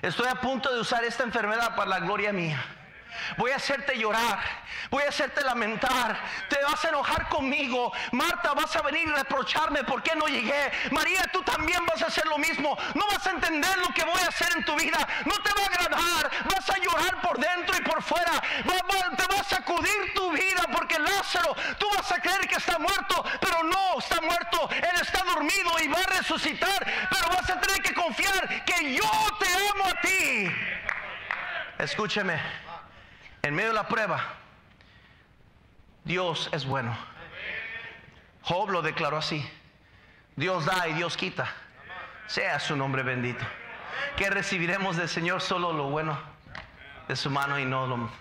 Estoy a punto de usar esta enfermedad para la gloria mía. Voy a hacerte llorar, voy a hacerte lamentar, te vas a enojar conmigo. Marta, vas a venir y reprocharme por qué no llegué. María, tú también vas a hacer lo mismo. No vas a entender lo que voy a hacer en tu vida, no te va a agradar, vas a llorar por dentro y por fuera, te va a sacudir tu vida, porque Lázaro, tú vas a creer que está muerto, pero no está muerto. Él está dormido y va a resucitar, pero vas a tener que confiar que yo te amo a ti. Escúcheme, en medio de la prueba, Dios es bueno. Job lo declaró así: Dios da y Dios quita. Sea su nombre bendito. ¿Qué recibiremos del Señor? Solo lo bueno de su mano y no lo...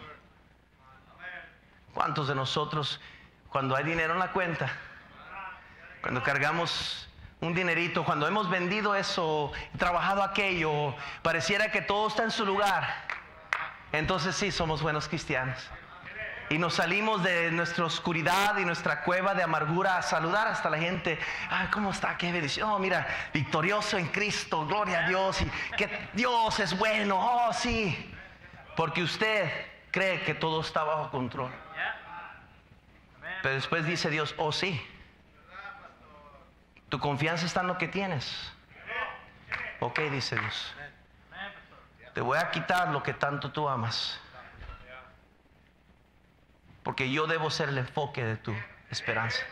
¿Cuántos de nosotros, cuando hay dinero en la cuenta, cuando cargamos un dinerito, cuando hemos vendido eso, trabajado aquello, pareciera que todo está en su lugar, entonces sí somos buenos cristianos? Y nos salimos de nuestra oscuridad y nuestra cueva de amargura a saludar hasta la gente. Ay, ¿cómo está? Qué bendición. Oh, mira, victorioso en Cristo, gloria a Dios, y que Dios es bueno. Oh, sí. Porque usted cree que todo está bajo control. Pero después dice Dios: oh, sí. Tu confianza está en lo que tienes. Ok, dice Dios. Te voy a quitar lo que tanto tú amas. Porque yo debo ser el enfoque de tu esperanza.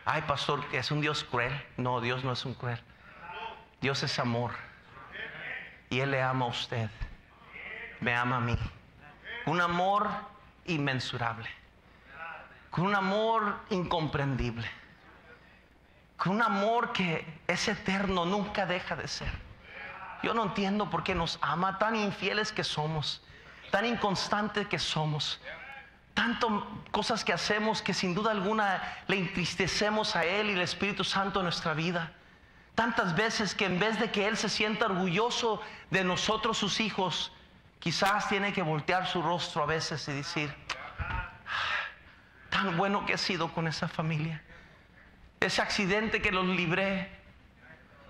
Ay, pastor, ¿es un Dios cruel? No, Dios no es un cruel. Dios es amor. Y Él le ama a usted. Me ama a mí. Un amor inmensurable. Con un amor incomprendible. Con un amor que es eterno, nunca deja de ser. Yo no entiendo por qué nos ama, tan infieles que somos, tan inconstantes que somos. Tantas cosas que hacemos que sin duda alguna le entristecemos a Él y al Espíritu Santo en nuestra vida. Tantas veces que en vez de que Él se sienta orgulloso de nosotros, sus hijos, quizás tiene que voltear su rostro a veces y decir: tan bueno que he sido con esa familia. Ese accidente que los libré.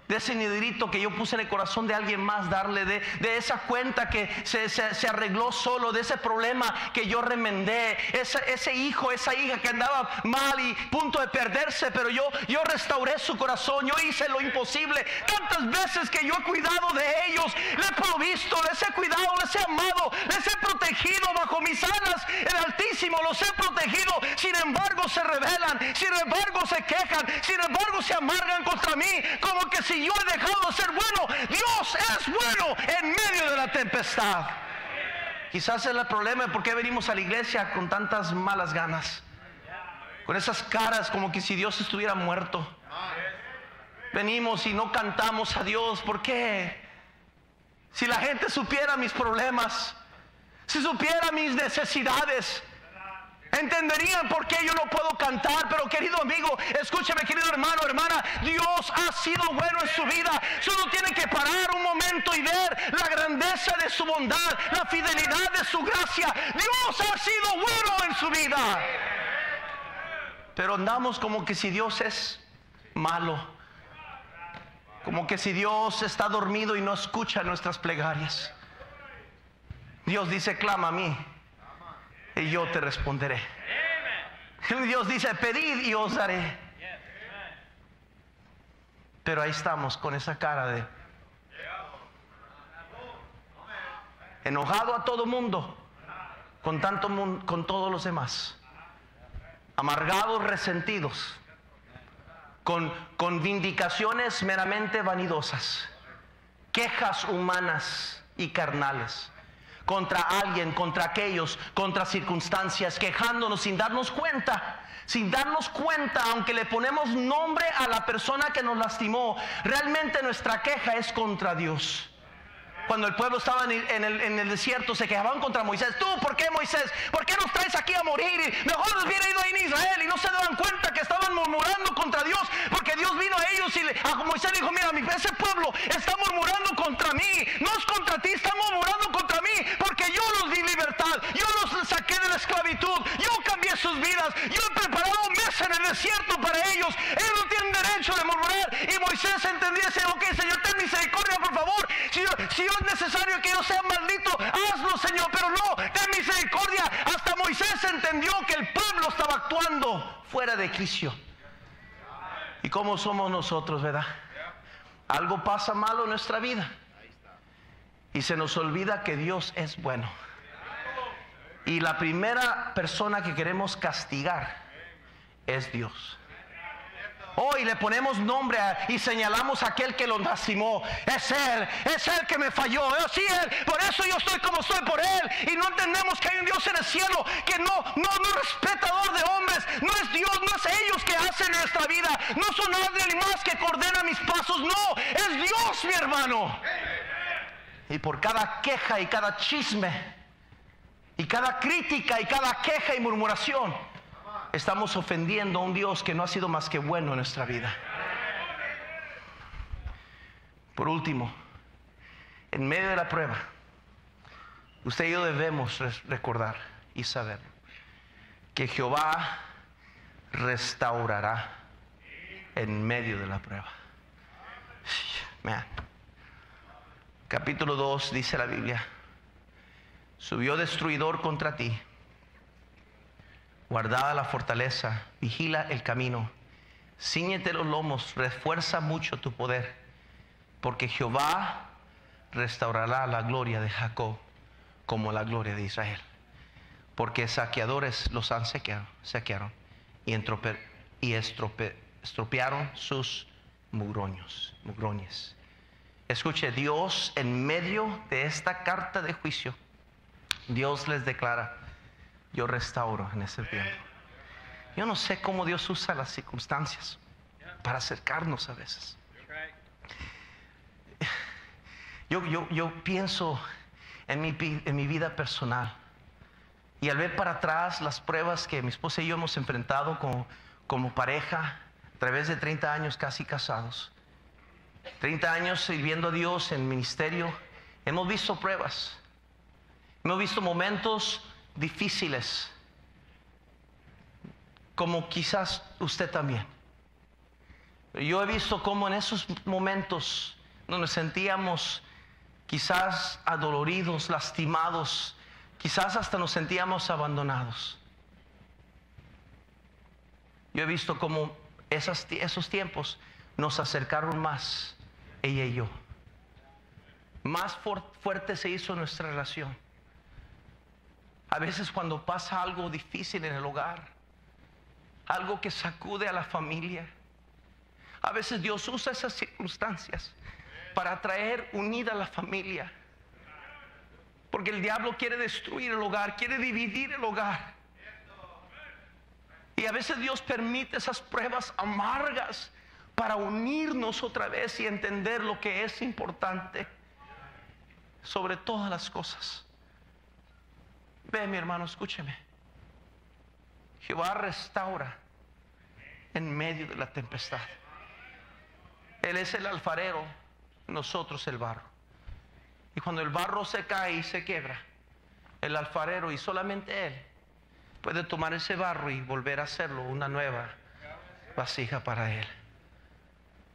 De ese dinerito que yo puse en el corazón de alguien más darle, de esa cuenta que se arregló solo, de ese problema que yo remendé, ese hijo, esa hija que andaba mal y punto de perderse, pero yo restauré su corazón, yo hice lo imposible. Tantas veces que yo he cuidado de ellos, les he provisto, les he cuidado, les he amado, les he protegido bajo mis alas, el Altísimo los he protegido. Sin embargo se rebelan, sin embargo se quejan, sin embargo se amargan contra mí, como que si yo he dejado de ser bueno. Dios es bueno en medio de la tempestad. Quizás es el problema de por qué venimos a la iglesia con tantas malas ganas, con esas caras como que si Dios estuviera muerto. Venimos y no cantamos a Dios. ¿Por qué? Si la gente supiera mis problemas, si supiera mis necesidades, entenderían por qué yo no puedo cantar. Pero querido amigo, escúcheme, querido hermano, hermana, Dios ha sido bueno en su vida. Solo tiene que parar un momento y ver la grandeza de su bondad, la fidelidad de su gracia. Dios ha sido bueno en su vida. Pero andamos como que si Dios es malo, como que si Dios está dormido y no escucha nuestras plegarias. Dios dice: clama a mí y yo te responderé. Dios dice: pedid y os daré. Pero ahí estamos con esa cara de enojado a todo mundo, con todos los demás, amargados, resentidos, con vindicaciones meramente vanidosas, quejas humanas y carnales contra alguien, contra aquellos, contra circunstancias, quejándonos sin darnos cuenta, aunque le ponemos nombre a la persona que nos lastimó, realmente nuestra queja es contra Dios. Cuando el pueblo estaba en el desierto, se quejaban contra Moisés. Tú, ¿por qué, Moisés? ¿Por qué nos traes aquí a morir? Y mejor nos hubiera ido ahí en Israel. Y no se daban cuenta que estaban murmurando contra Dios, porque Dios vino a ellos y a Moisés dijo: mira, ese pueblo está murmurando contra mí. No es contra ti, está murmurando contra mí, porque yo los di libertad, yo los saqué de la esclavitud, yo cambié sus vidas, yo he preparado mesa en el desierto para ellos. Ellos no tienen derecho de murmurar. Y Moisés entendía y decía: ok, Señor, ten misericordia, por favor. Si es necesario que yo sea maldito, hazlo, Señor, pero no, ten misericordia. Hasta Moisés entendió que el pueblo estaba actuando fuera de quicio. ¿Y cómo somos nosotros, verdad? Algo pasa malo en nuestra vida y se nos olvida que Dios es bueno. Y la primera persona que queremos castigar es Dios. Hoy le ponemos nombre y señalamos a aquel que lo lastimó. Es Él que me falló. Sí, Él. Por eso yo estoy como estoy, por Él. Y no entendemos que hay un Dios en el cielo que no respetador de hombres. No es Dios, no es ellos que hacen nuestra vida. No son nadie más que ordena mis pasos. No, es Dios, mi hermano. Y por cada queja y cada chisme y cada crítica y cada queja y murmuración, estamos ofendiendo a un Dios que no ha sido más que bueno en nuestra vida. Por último, en medio de la prueba, usted y yo debemos recordar y saber que Jehová restaurará en medio de la prueba. Man. Capítulo 2 dice la Biblia: subió destruidor contra ti. Guardada la fortaleza, vigila el camino, cíñete los lomos, refuerza mucho tu poder, porque Jehová restaurará la gloria de Jacob como la gloria de Israel. Porque saqueadores los han saquearon y estropearon sus mugroñes. Escuche, Dios en medio de esta carta de juicio, Dios les declara: yo restauro en ese tiempo. Yo no sé cómo Dios usa las circunstancias para acercarnos a veces. Yo pienso en mi vida personal, y al ver para atrás las pruebas que mi esposa y yo hemos enfrentado como pareja a través de 30 años casi casados, 30 años sirviendo a Dios en ministerio, hemos visto pruebas, hemos visto momentos difíciles, como quizás usted también. Yo he visto cómo en esos momentos donde nos sentíamos quizás adoloridos, lastimados, quizás hasta nos sentíamos abandonados. Yo he visto cómo esos tiempos nos acercaron más, ella y yo. Más fuerte se hizo nuestra relación. A veces cuando pasa algo difícil en el hogar, algo que sacude a la familia, a veces Dios usa esas circunstancias para traer unida a la familia. Porque el diablo quiere destruir el hogar, quiere dividir el hogar. Y a veces Dios permite esas pruebas amargas para unirnos otra vez y entender lo que es importante sobre todas las cosas. Ve, mi hermano, escúcheme. Jehová restaura en medio de la tempestad. Él es el alfarero, nosotros el barro. Y cuando el barro se cae y se quiebra, el alfarero, y solamente Él, puede tomar ese barro y volver a hacerlo una nueva vasija para Él.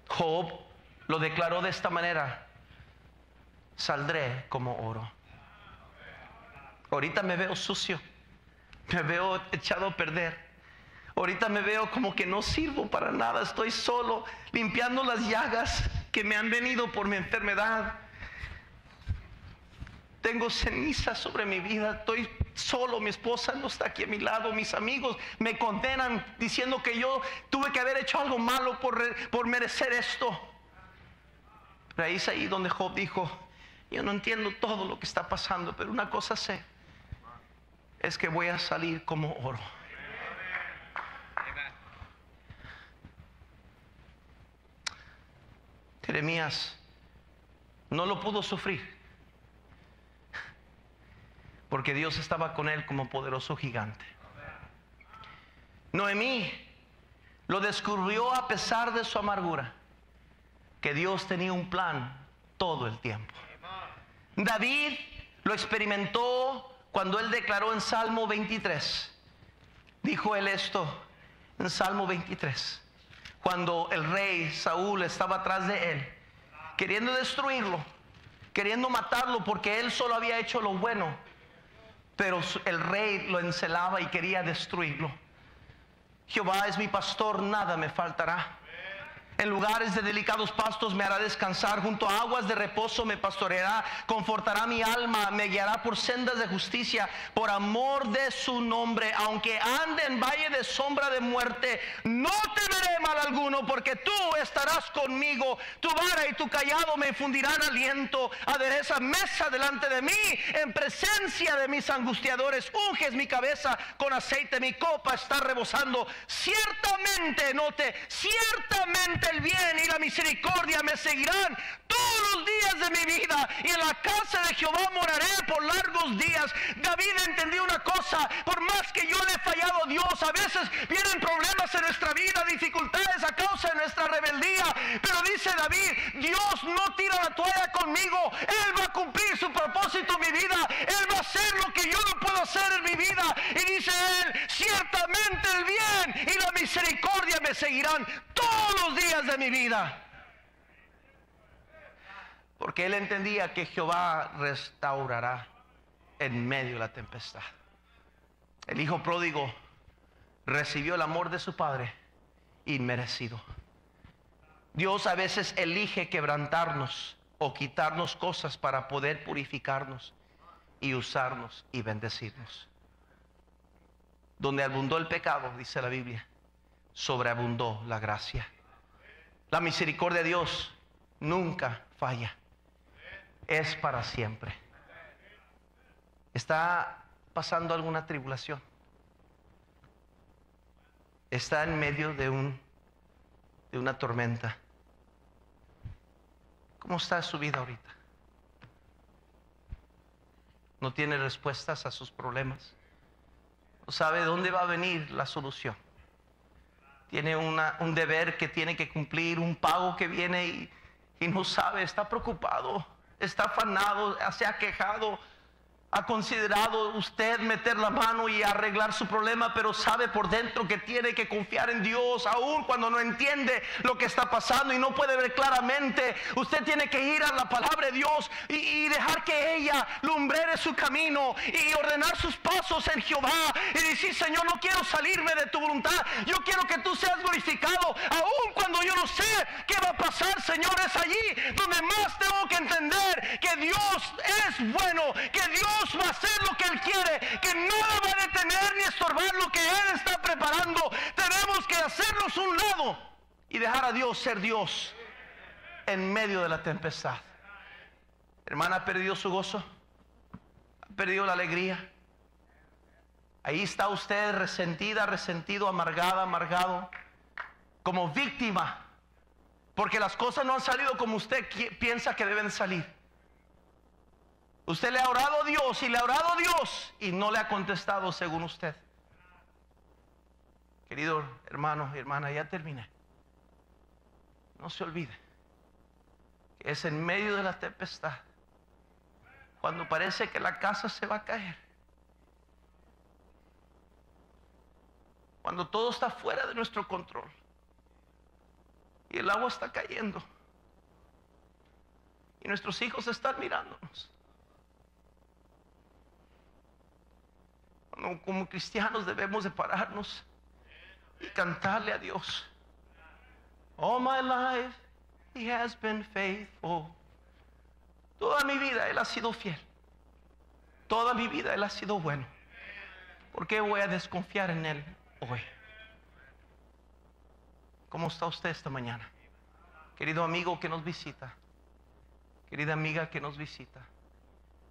Job lo declaró de esta manera: saldré como oro. Ahorita me veo sucio, me veo echado a perder. Ahorita me veo como que no sirvo para nada. Estoy solo, limpiando las llagas que me han venido por mi enfermedad. Tengo ceniza sobre mi vida, estoy solo, mi esposa no está aquí a mi lado, mis amigos me condenan diciendo que yo tuve que haber hecho algo malo por merecer esto. Pero ahí es ahí donde Job dijo: yo no entiendo todo lo que está pasando, pero una cosa sé, es que voy a salir como oro. Jeremías no lo pudo sufrir porque Dios estaba con él como poderoso gigante. Noemí lo descubrió a pesar de su amargura, que Dios tenía un plan todo el tiempo. David lo experimentó cuando él declaró en Salmo 23. Dijo él esto en Salmo 23. Cuando el rey Saúl estaba atrás de él, queriendo destruirlo, queriendo matarlo, porque él solo había hecho lo bueno, pero el rey lo encelaba y quería destruirlo. Jehová es mi pastor, nada me faltará. En lugares de delicados pastos me hará descansar, junto a aguas de reposo me pastoreará, confortará mi alma, me guiará por sendas de justicia, por amor de su nombre. Aunque ande en valle de sombra de muerte, no temeré mal alguno, porque tú estarás conmigo. Tu vara y tu callado me infundirán aliento. Adereza mesa delante de mí, en presencia de mis angustiadores. Unges mi cabeza con aceite, mi copa está rebosando. Ciertamente, note, ciertamente el bien y la misericordia me seguirán todos los días de mi vida, y en la casa de Jehová moraré por largos días. David entendió una cosa: por más que yo le he fallado a Dios, a veces vienen problemas en nuestra vida, dificultades a causa de nuestra rebeldía, pero dice David, Dios no tira la toalla conmigo. Él va a cumplir su propósito en mi vida. Él va a hacer lo que yo no puedo hacer en mi vida. Y dice él, ciertamente el bien y la misericordia me seguirán todos los días de mi vida. Porque él entendía que Jehová restaurará en medio de la tempestad. El hijo pródigo recibió el amor de su padre inmerecido. Dios a veces elige quebrantarnos o quitarnos cosas para poder purificarnos y usarnos y bendecirnos. Donde abundó el pecado, dice la Biblia, sobreabundó la gracia. La misericordia de Dios nunca falla. Es para siempre. ¿Está pasando alguna tribulación? ¿Está en medio de una tormenta? ¿Cómo está su vida ahorita? ¿No tiene respuestas a sus problemas? ¿No sabe dónde va a venir la solución? Tiene un deber que tiene que cumplir, un pago que viene y no sabe, está preocupado, está afanado, se ha quejado. ¿Ha considerado usted meter la mano y arreglar su problema, pero sabe por dentro que tiene que confiar en Dios, aun cuando no entiende lo que está pasando y no puede ver claramente? Usted tiene que ir a la palabra de Dios y dejar que ella lumbrere su camino y ordenar sus pasos en Jehová y decir, Señor, no quiero salirme de tu voluntad, yo quiero que tú seas glorificado, aun cuando yo no sé qué va a pasar. Señor, es allí donde más tengo que entender que Dios es bueno, que Dios va a hacer lo que Él quiere, que nada va a detener ni estorbar lo que Él está preparando. Tenemos que hacernos un lado y dejar a Dios ser Dios en medio de la tempestad. Hermana, ¿ha perdido su gozo? ¿Ha perdido la alegría? Ahí está usted resentida, resentido, amargada, amargado, como víctima, porque las cosas no han salido como usted piensa que deben salir. Usted le ha orado a Dios y le ha orado a Dios y no le ha contestado según usted. Querido hermano y hermana, ya terminé. No se olvide que es en medio de la tempestad, cuando parece que la casa se va a caer, cuando todo está fuera de nuestro control y el agua está cayendo y nuestros hijos están mirándonos. Como cristianos debemos de pararnos y cantarle a Dios. All my life He has been faithful. Toda mi vida Él ha sido fiel. Toda mi vida Él ha sido bueno. ¿Por qué voy a desconfiar en Él hoy? ¿Cómo está usted esta mañana? Querido amigo que nos visita, querida amiga que nos visita,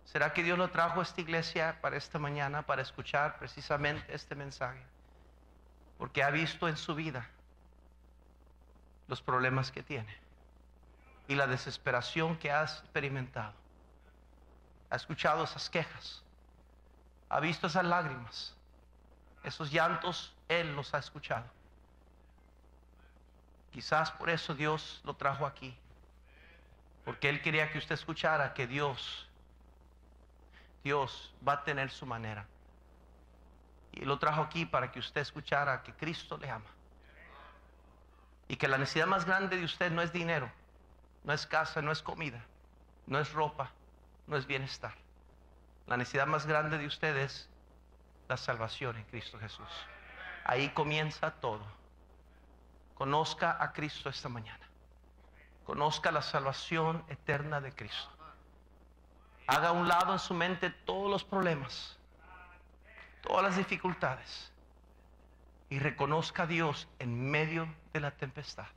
¿será que Dios lo trajo a esta iglesia para esta mañana, para escuchar precisamente este mensaje? Porque ha visto en su vida los problemas que tiene y la desesperación que ha experimentado. Ha escuchado esas quejas, ha visto esas lágrimas, esos llantos, Él los ha escuchado. Quizás por eso Dios lo trajo aquí, porque Él quería que usted escuchara que Dios va a tener su manera. Y lo trajo aquí para que usted escuchara que Cristo le ama. Y que la necesidad más grande de usted no es dinero, no es casa, no es comida, no es ropa, no es bienestar. La necesidad más grande de usted es la salvación en Cristo Jesús. Ahí comienza todo. conozca a Cristo esta mañana. Conozca la salvación eterna de Cristo. Haga a un lado en su mente todos los problemas, todas las dificultades, y reconozca a Dios en medio de la tempestad.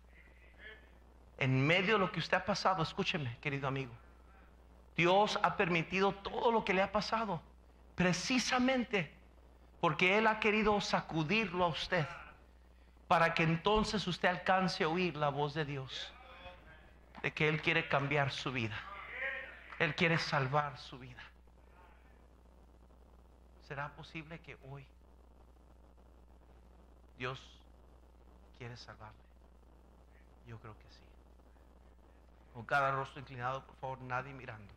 En medio de lo que usted ha pasado, escúcheme, querido amigo. Dios ha permitido todo lo que le ha pasado, precisamente porque Él ha querido sacudirlo a usted, para que entonces usted alcance a oír la voz de Dios, de que Él quiere cambiar su vida. Él quiere salvar su vida. ¿Será posible que hoy Dios quiere salvarle? Yo creo que sí. Con cada rostro inclinado, por favor, nadie mirando.